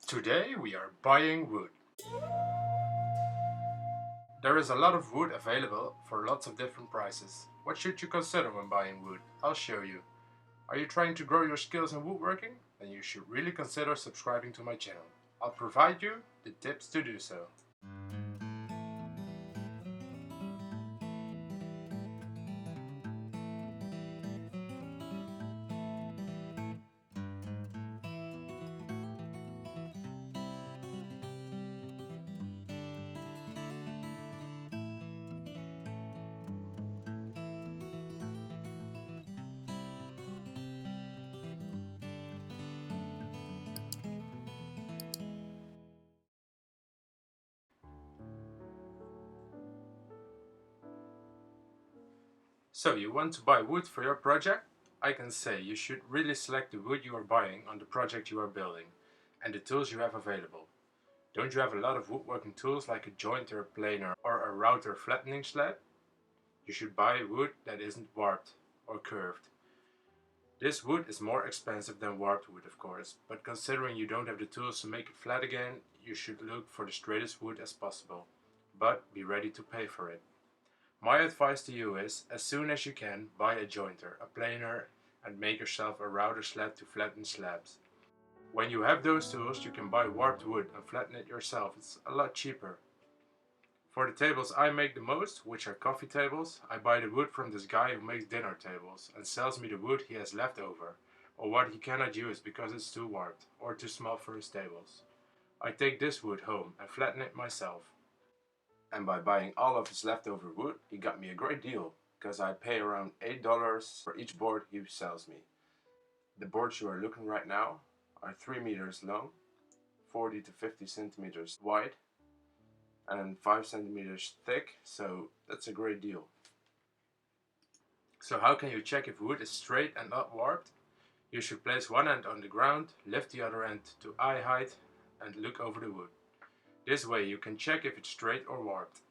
Today we are buying wood. There is a lot of wood available for lots of different prices. What should you consider when buying wood? I'll show you. Are you trying to grow your skills in woodworking? Then you should really consider subscribing to my channel. I'll provide you the tips to do so. So you want to buy wood for your project? I can say you should really select the wood you are buying on the project you are building and the tools you have available. Don't you have a lot of woodworking tools like a jointer, planer or a router flattening slab? You should buy wood that isn't warped or curved. This wood is more expensive than warped wood, of course, but considering you don't have the tools to make it flat again, you should look for the straightest wood as possible, but be ready to pay for it. My advice to you is, as soon as you can, buy a jointer, a planer, and make yourself a router slab to flatten slabs. When you have those tools, you can buy warped wood and flatten it yourself. It's a lot cheaper. For the tables I make the most, which are coffee tables, I buy the wood from this guy who makes dinner tables and sells me the wood he has left over, or what he cannot use because it's too warped or too small for his tables. I take this wood home and flatten it myself. And by buying all of his leftover wood, he got me a great deal, because I pay around $8 for each board he sells me. The boards you are looking right now are 3 meters long, 40 to 50 centimeters wide, and 5 centimeters thick, so that's a great deal. So how can you check if wood is straight and not warped? You should place one end on the ground, lift the other end to eye height and look over the wood. This way you can check if it's straight or warped.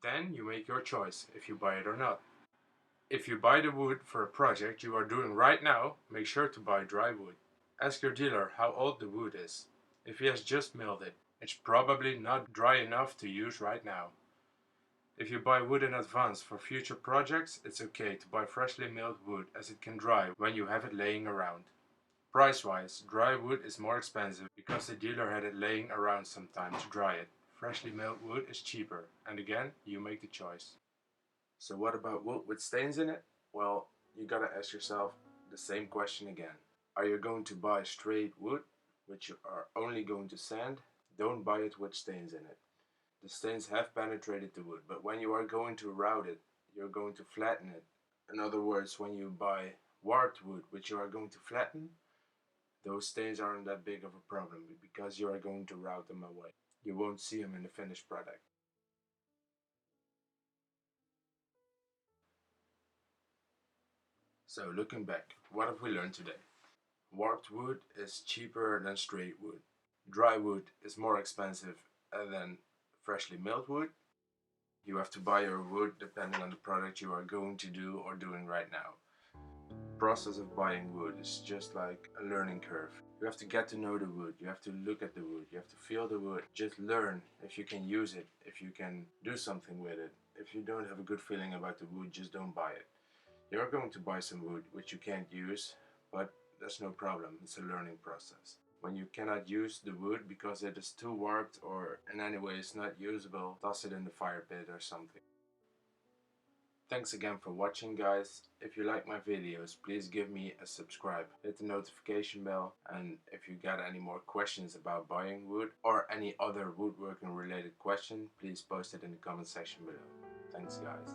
Then you make your choice if you buy it or not. If you buy the wood for a project you are doing right now, make sure to buy dry wood. Ask your dealer how old the wood is. If he has just milled it, it's probably not dry enough to use right now. If you buy wood in advance for future projects, it's okay to buy freshly milled wood as it can dry when you have it laying around. Price-wise, dry wood is more expensive because the dealer had it laying around some time to dry it. Freshly milled wood is cheaper, and again, you make the choice. So what about wood with stains in it? Well, you gotta ask yourself the same question again. Are you going to buy straight wood, which you are only going to sand? Don't buy it with stains in it. The stains have penetrated the wood, but when you are going to route it, you're going to flatten it. In other words, when you buy warped wood, which you are going to flatten, those stains aren't that big of a problem because you are going to route them away. You won't see them in the finished product. So looking back, what have we learned today? Warped wood is cheaper than straight wood. Dry wood is more expensive than freshly milled wood. You have to buy your wood depending on the product you are going to do or doing right now. The process of buying wood is just like a learning curve. You have to get to know the wood, you have to look at the wood, you have to feel the wood. Just learn if you can use it, if you can do something with it. If you don't have a good feeling about the wood, just don't buy it. You're going to buy some wood which you can't use, but that's no problem, it's a learning process. When you cannot use the wood because it is too warped or in any way is not usable, toss it in the fire pit or something. Thanks again for watching, guys. If you like my videos, please give me a subscribe, hit the notification bell, and if you got any more questions about buying wood or any other woodworking related question, please post it in the comment section below. Thanks, guys.